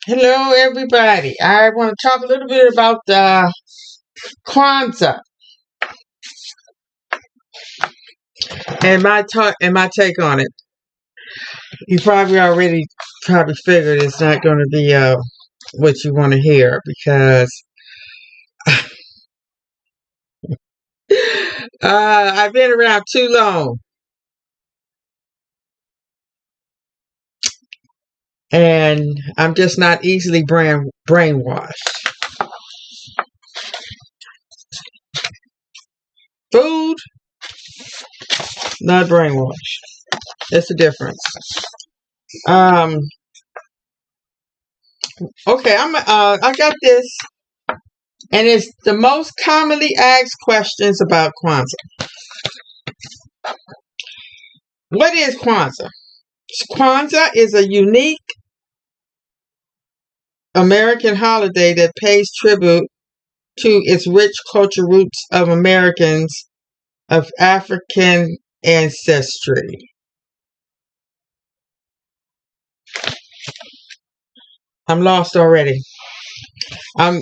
Hello, everybody. I want to talk a little bit about Kwanzaa and my take on it. You probably already figured it's not going to be what you want to hear because I've been around too long and I'm just not easily brainwashed. Food, not brainwashed. That's the difference. Um, okay, I got this, and it's the most commonly asked questions about Kwanzaa. What is Kwanzaa? Kwanzaa is a unique American holiday that pays tribute to its rich cultural roots of Americans of African ancestry. I'm lost already. I'm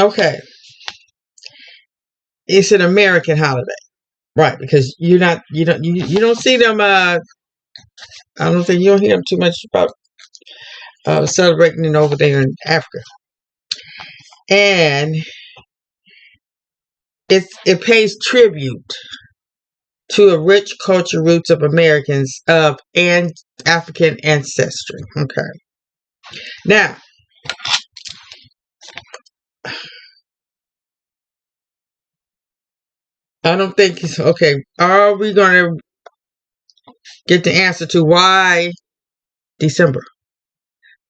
okay. It's an American holiday, right? Because you don't see them. I don't think you don't hear them too much about celebrating it over there in Africa, and it pays tribute to a rich cultural roots of Americans of and African ancestry. Okay. Now, I don't think it's okay. Are we going to get the answer to why December?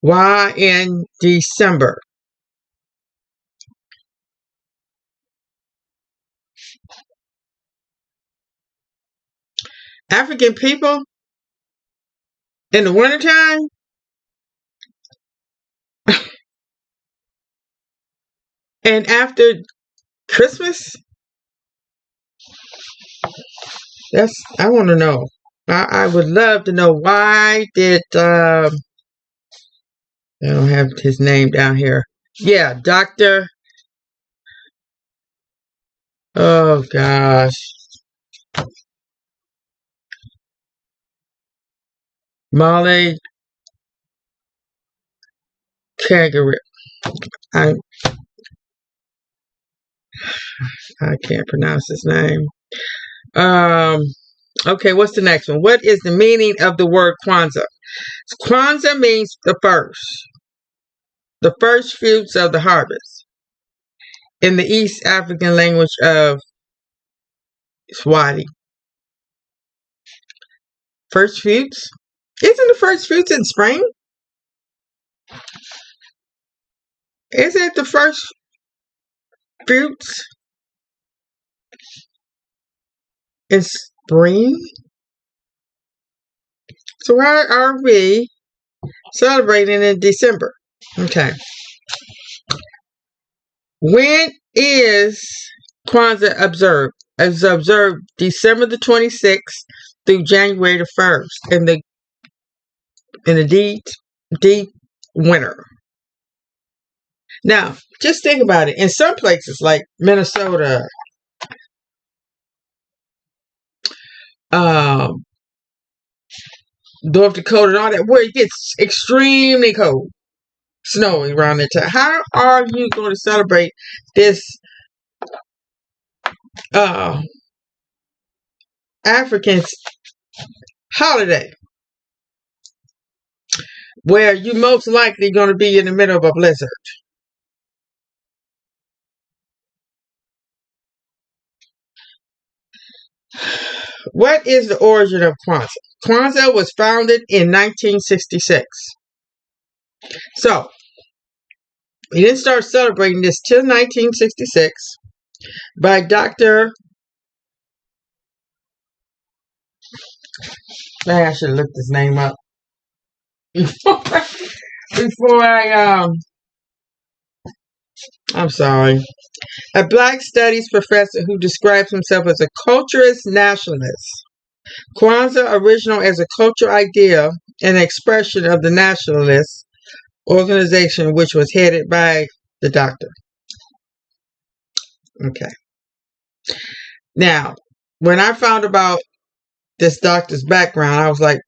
Why in December? African people in the wintertime and after Christmas? I want to know. I would love to know why did I don't have his name down here. Yeah, Doctor. Oh gosh, Molly Kangaroo. I I can't pronounce his name. Um. Okay, what's the next one? What is the meaning of the word Kwanzaa? Kwanzaa means the first fruits of the harvest in the East African language of Swahili. First fruits? Isn't the first fruits in spring? Isn't it the first fruits in spring? So why are we celebrating in December? Okay. When is Kwanzaa observed? It's observed December the 26th through January the 1st in the deep winter. Now, just think about it. In some places like Minnesota, um, North Dakota, and all that, where it gets extremely cold, snowy around that time. How are you going to celebrate this uh, African holiday where you most likely going to be in the middle of a blizzard? What is the origin of Kwanzaa? Kwanzaa was founded in 1966. So, we didn't start celebrating this till 1966 by Dr. I should have looked his name up before I'm sorry. A black studies professor who describes himself as a culturist nationalist. Kwanzaa, original as a cultural idea and expression of the nationalist organization, which was headed by the doctor. Okay. Now, when I found about this doctor's background, I was like,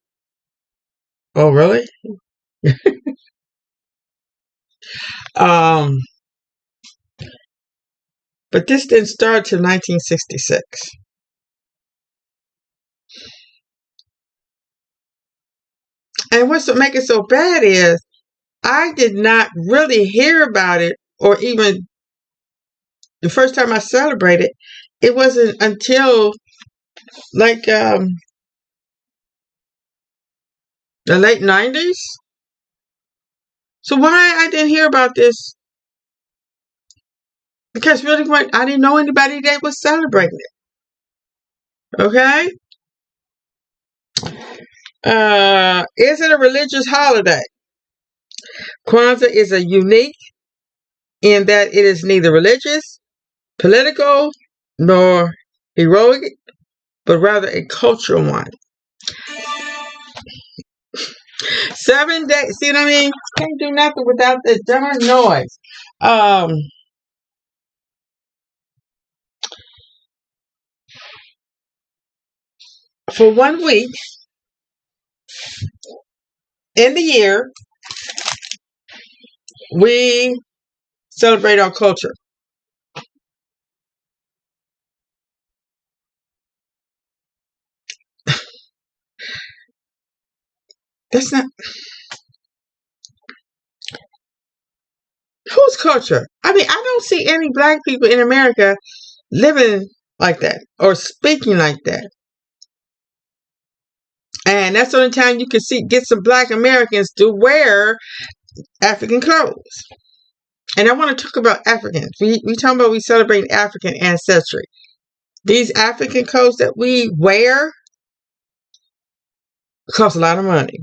oh, really? um, but this didn't start till 1966. And what's make it so bad is I did not really hear about it, or even the first time I celebrated, it wasn't until like the late 90s. So why I didn't hear about this? Because really, I didn't know anybody that was celebrating it. Okay. Is it a religious holiday? Kwanzaa is a unique in that it is neither religious, political, nor heroic, but rather a cultural one. 7 days. See what I mean? Can't do nothing without the darn noise. For 1 week in the year, we celebrate our culture. That's not whose culture. I mean, I don't see any black people in America living like that or speaking like that. And that's the only time you can get some black Americans to wear African clothes. And I want to talk about Africans. We talking about we celebrate African ancestry. These African clothes that we wear cost a lot of money.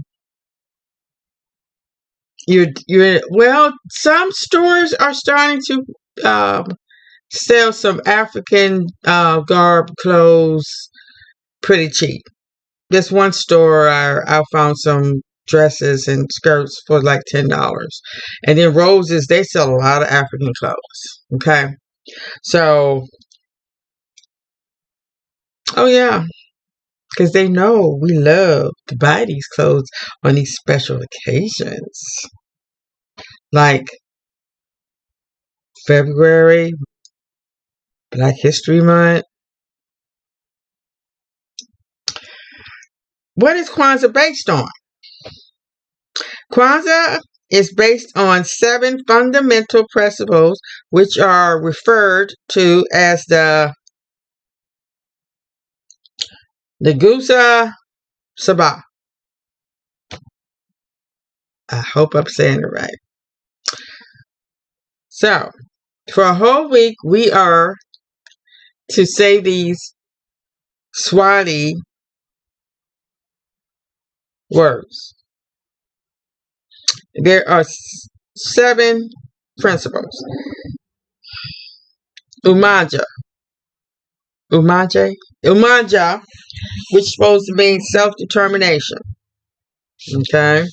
Well, some stores are starting to sell some African garb clothes pretty cheap. This one store, I found some dresses and skirts for like $10. And then Roses, they sell a lot of African clothes. Okay. So, oh yeah. Because they know we love to buy these clothes on these special occasions. Like February, Black History Month. What is Kwanzaa based on? Kwanzaa is based on 7 fundamental principles, which are referred to as the Gusa Sabah. I hope I'm saying it right. So, for a whole week, we are to say these Swahili words. There are 7 principles. Umaja, which is supposed to mean self-determination. Okay.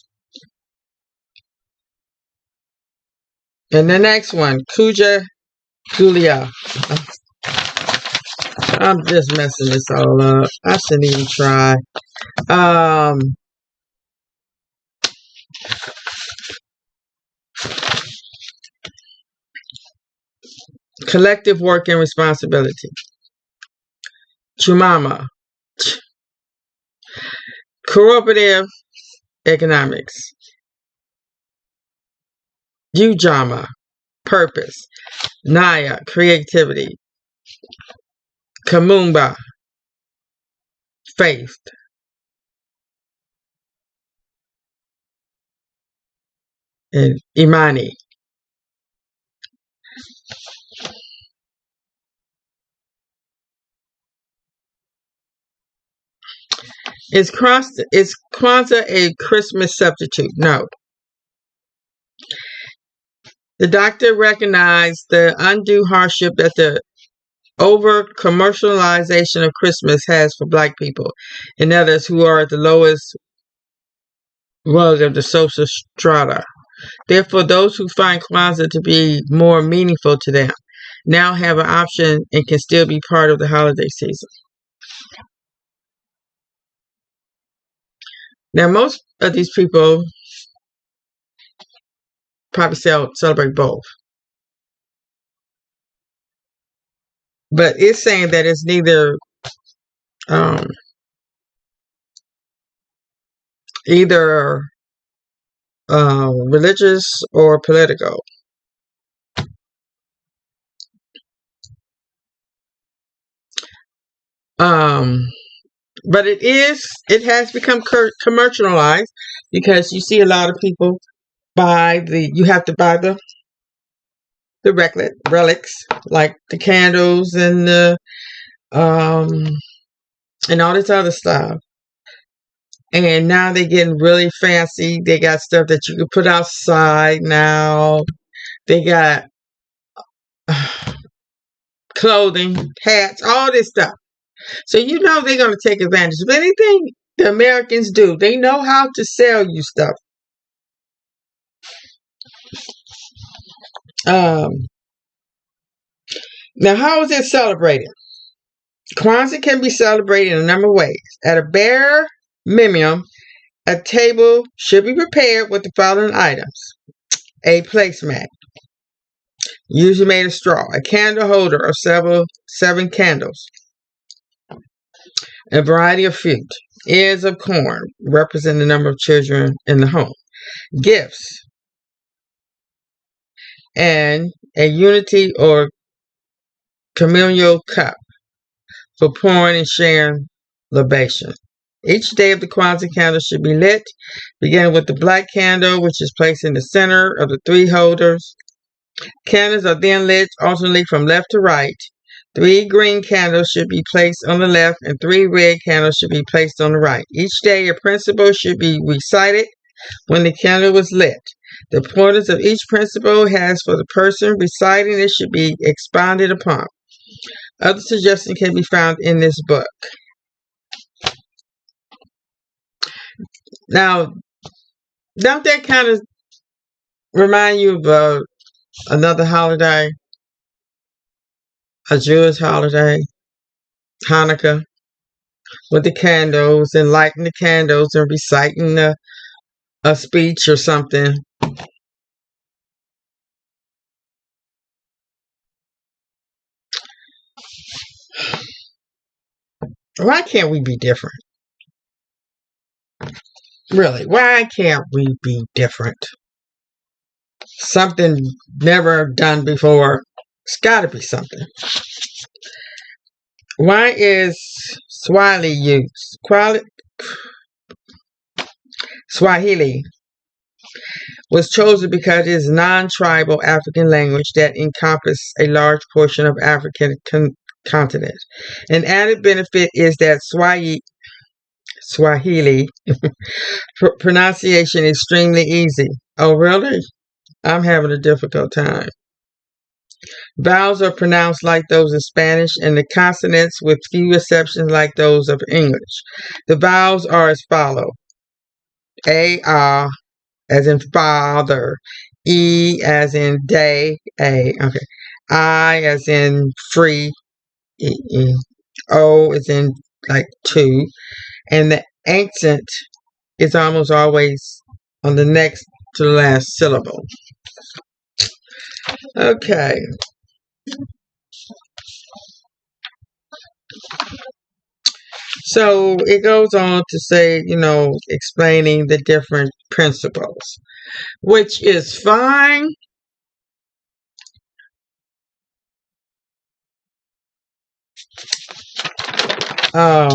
And the next one, Kuja Julia. I'm just messing this all up. I shouldn't even try. Collective work and responsibility. Chumama. Cooperative economics. Ujama. Purpose. Naya. Creativity. Kamumba. Faith. And Imani. Is Kwanzaa a Christmas substitute? No. The doctor recognized the undue hardship that the over commercialization of Christmas has for Black people and others who are at the lowest rungs of the social strata. Therefore, those who find Kwanzaa to be more meaningful to them now have an option and can still be part of the holiday season. Now, most of these people probably celebrate both. But it's saying that it's neither um, either religious or political. Um, but it has become commercialized because you see a lot of people you have to buy the relics like the candles um and all this other stuff. And now they're getting really fancy. They got stuff that you can put outside now. They got clothing, hats, all this stuff. So you know they're going to take advantage of anything the Americans do. They know how to sell you stuff. Now, how is it celebrated? Kwanzaa can be celebrated in a number of ways. At a bare minimum, a table should be prepared with the following items: a placemat, usually made of straw, a candle holder of seven candles, a variety of fruit, ears of corn, represent the number of children in the home, gifts, and a unity or communal cup for pouring and sharing libation. Each day of the Kwanzaa candle should be lit, beginning with the black candle, which is placed in the center of the three holders. Candles are then lit alternately from left to right. 3 green candles should be placed on the left and 3 red candles should be placed on the right. Each day a principle should be recited when the candle was lit. The importance of each principle has for the person reciting it should be expounded upon. Other suggestions can be found in this book. Now, don't that kind of remind you of another holiday? A Jewish holiday, Hanukkah, with the candles and lighting the candles and reciting a speech or something. Why can't we be different? Really, why can't we be different? Something never done before. It's got to be something. Why is Swahili used? Swahili was chosen because it is a non-tribal African language that encompasses a large portion of African continent. An added benefit is that Swahili pronunciation is extremely easy. Oh, really? I'm having a difficult time. Vowels are pronounced like those in Spanish, and the consonants, with few exceptions, like those of English. The vowels are as follow: A, as in father, E as in day, A, okay, I as in free, E, O as in like two, and the accent is almost always on the next to the last syllable. Okay. So it goes on to say, explaining the different principles, which is fine. Um,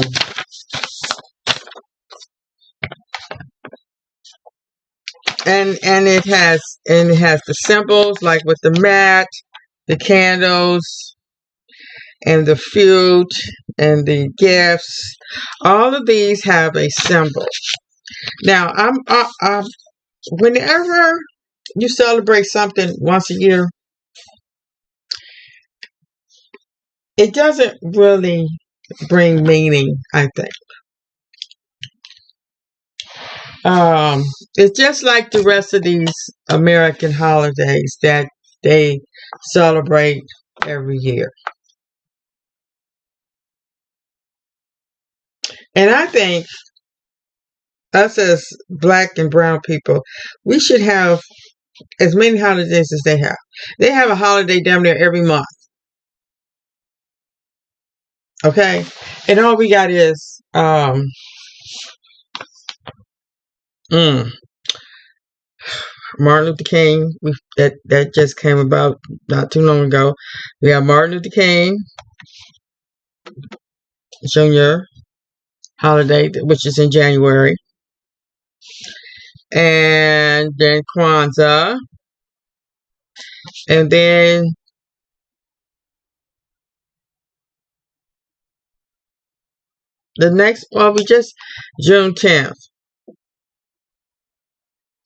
and it has the symbols like with the mat, the candles, and the fruit and the gifts. All of these have a symbol. Now, whenever you celebrate something once a year, it doesn't really bring meaning, I think. Um, it's just like the rest of these American holidays that they celebrate every year. And I think us as black and brown people, we should have as many holidays as they have. They have a holiday damn near every month. Okay? And all we got is mm, Martin Luther King. That just came about not too long ago. We have Martin Luther King Jr. holiday, which is in January. And then Kwanzaa. And then the next, well, we just Juneteenth,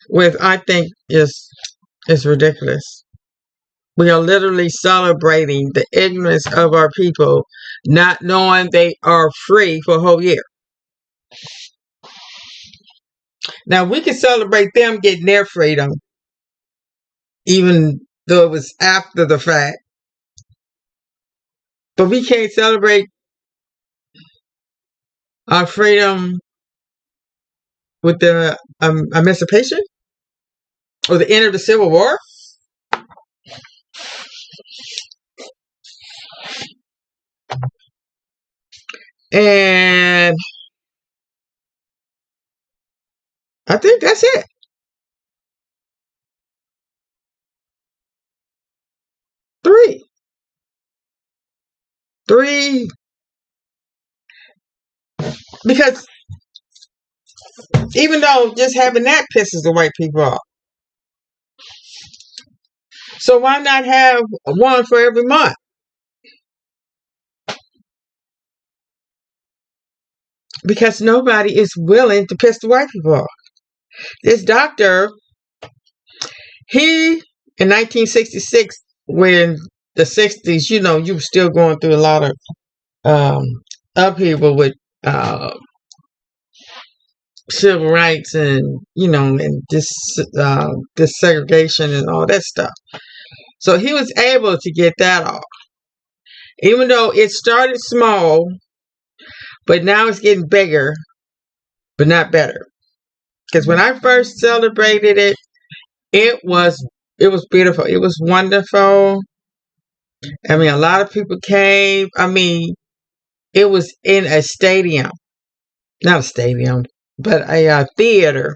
which I think is ridiculous. We are literally celebrating the ignorance of our people, not knowing they are free for a whole year. Now we can celebrate them getting their freedom, even though it was after the fact. But we can't celebrate our freedom with the emancipation or the end of the Civil War. And I think that's it. Three. Three. Because even though just having that pisses the white people off. So why not have one for every month? Because nobody is willing to piss the white people off. This doctor, he, in 1966, when the 60s, you were still going through a lot of upheaval with civil rights and, and this segregation and all that stuff. So he was able to get that off. Even though it started small, but now it's getting bigger, but not better. Because when I first celebrated it, it was beautiful. It was wonderful. I mean, a lot of people came. I mean, it was in a stadium. Not a stadium, but a theater.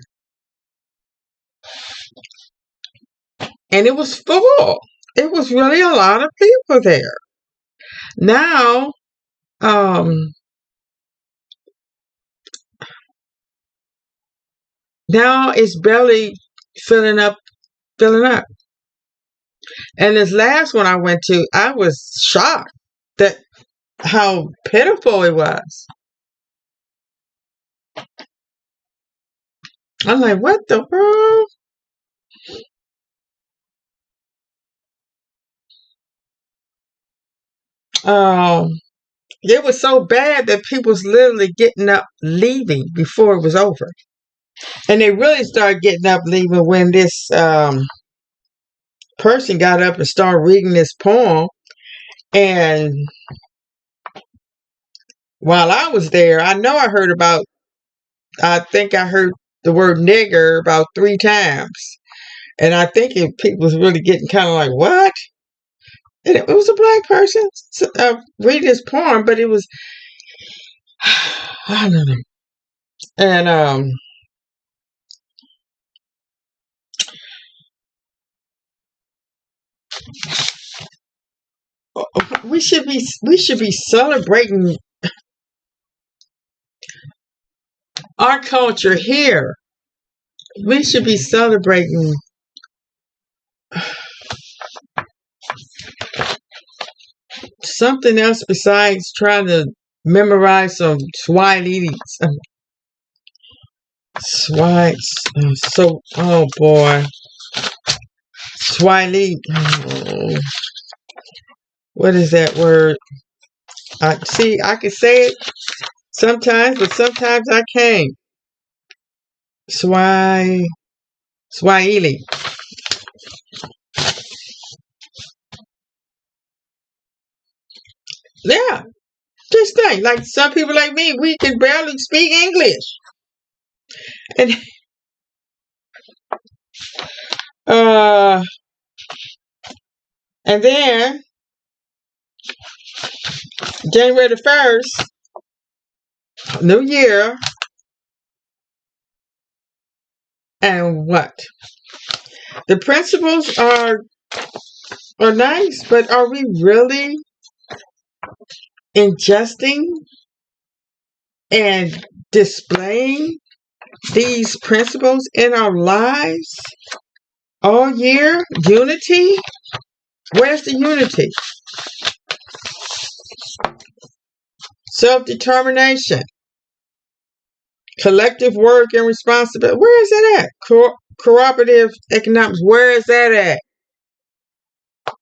And it was full. It was really a lot of people there. Now, now it's barely filling up. And this last one I went to, I was shocked that how pitiful it was. I'm like, what the world? It was so bad that people was literally getting up, leaving before it was over. And they really started getting up, leaving when this person got up and started reading this poem. And while I was there, I think I heard the word nigger about 3 times. And I think people was really getting kind of like, what? And it was a black person reading this poem, but it was, I don't know. And we should be celebrating our culture here. We should be celebrating something else besides trying to memorize some Swahili. Oh boy. Swahili. Oh, what is that word? I see. I can say it sometimes, but sometimes I can't. Swahili. Yeah, just think. Like some people like me, we can barely speak English, and uh, and then January the 1st, New Year, and what? The principles are nice, but are we really ingesting and displaying these principles in our lives all year? Unity? Where's the unity? Self-determination, collective work and responsibility. Where is that at? Cooperative economics. Where is that at?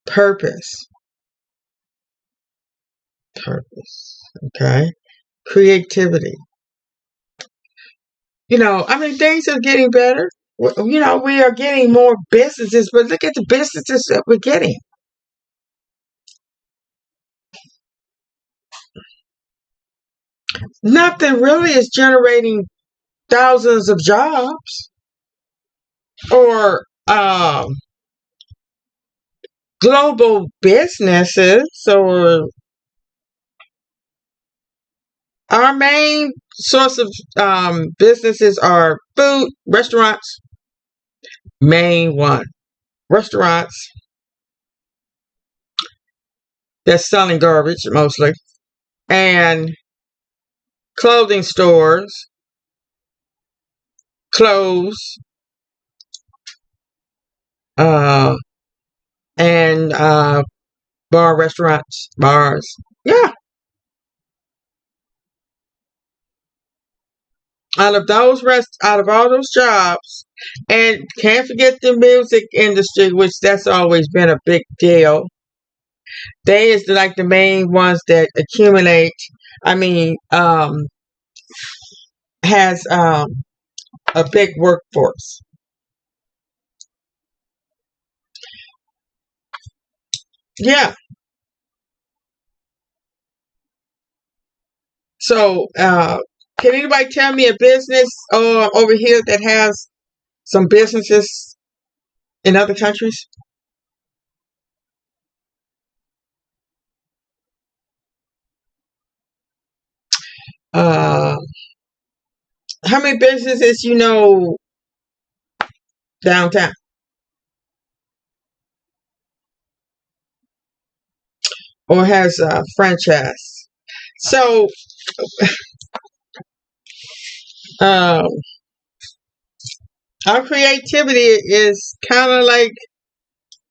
Purpose. Purpose. Okay. Creativity. Things are getting better. We are getting more businesses, but look at the businesses that we're getting. Nothing really is generating thousands of jobs or global businesses. Or our main source of businesses are food, restaurants. Main one, restaurants that's selling garbage mostly, and clothing stores, clothes, uh, and restaurants, bars. Yeah, out of all those jobs, and can't forget the music industry, which that's always been a big deal. They is like the main ones that accumulate. I mean, has a big workforce. Yeah. So, can anybody tell me a business over here that has some businesses in other countries? Uh, how many businesses you know downtown or has a franchise? So, um, our creativity is kind of like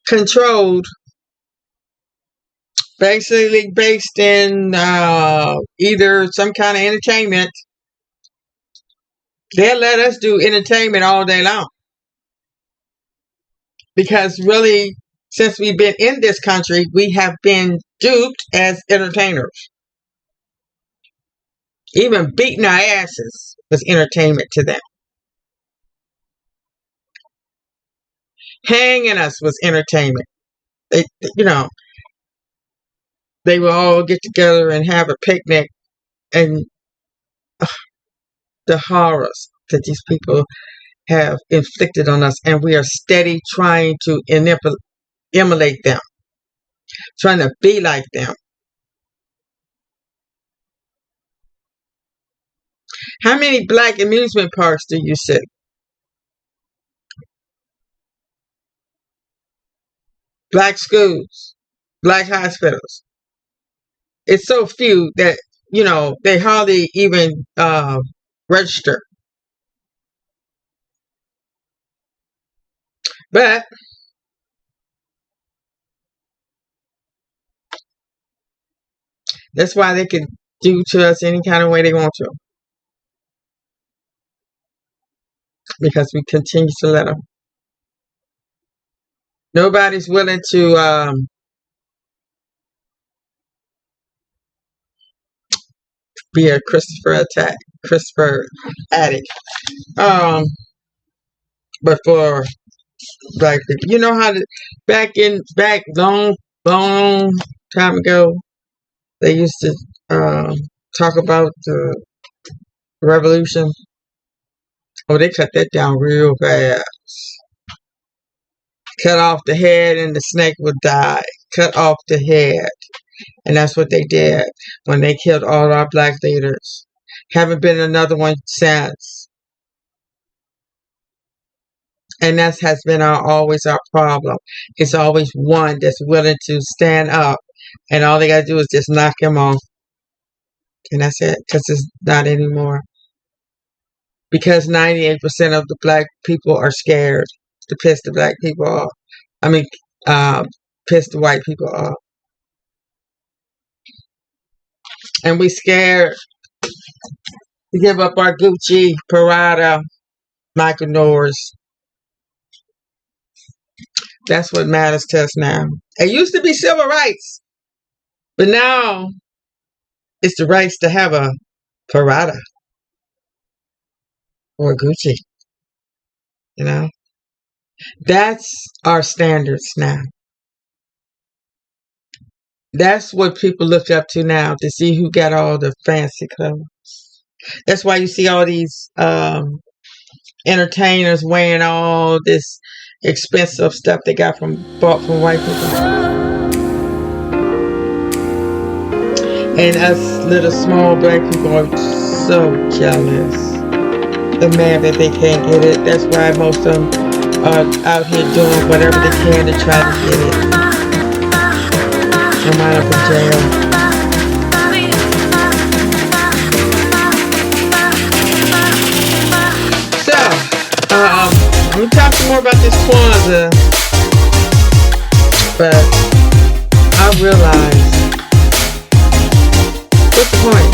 controlled, basically based in either some kind of entertainment. They'll let us do entertainment all day long because really, since we've been in this country, we have been duped as entertainers. Even beating our asses was entertainment to them. Hanging us was entertainment. They, you know, they will all get together and have a picnic, and the horrors that these people have inflicted on us, and we are steady trying to emulate them, trying to be like them. How many black amusement parks do you see? Black schools, black hospitals. It's so few that they hardly even register. But that's why they can do to us any kind of way they want to, because we continue to let them. Nobody's willing to be a Christopher addict. But for black people, you know how to back long time ago, they used to talk about the revolution. Oh, they cut that down real fast. Cut off the head and the snake would die. Cut off the head. And that's what they did when they killed all our black leaders. Haven't been another one since. And that has been always our problem. It's always one that's willing to stand up. And all they got to do is just knock him off. And that's it. Because it's not anymore. Because 98% of the black people are scared to piss the black people off. I mean, piss the white people off. And we scared to give up our Gucci, Prada, Michael Kors. That's what matters to us now. It used to be civil rights. But now it's the rights to have a Prada or Gucci. You know? That's our standards now. That's what people look up to now, to see who got all the fancy clothes. That's why you see all these entertainers wearing all this expensive stuff they got bought from white people. And us little small black people are so jealous. They're mad that they can't get it. That's why most of them are out here doing whatever they can to try to get it. And wind up in jail. So, I'm going to talk some more about this Kwanzaa. But I realized, what's the point?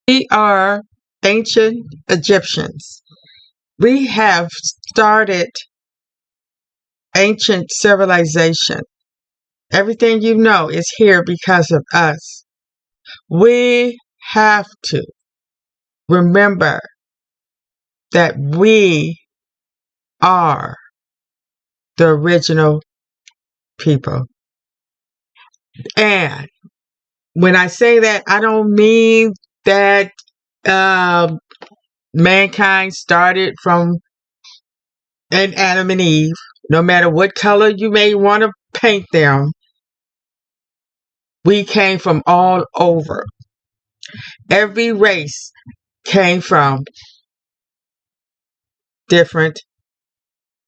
We are ancient Egyptians. We have started ancient civilization. Everything you know is here because of us. We have to remember that we are the original people. And when I say that, I don't mean that mankind started from an Adam and Eve. No matter what color you may want to paint them, we came from all over. Every race came from different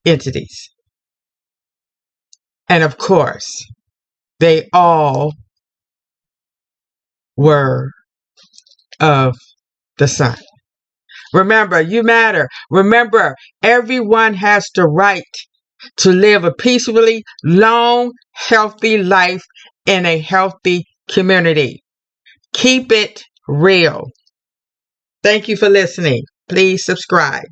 entities. And of course, they all were of the sun. Remember, you matter. Remember, everyone has the right to live a peacefully, long, healthy life in a healthy community. Keep it real. Thank you for listening. Please subscribe.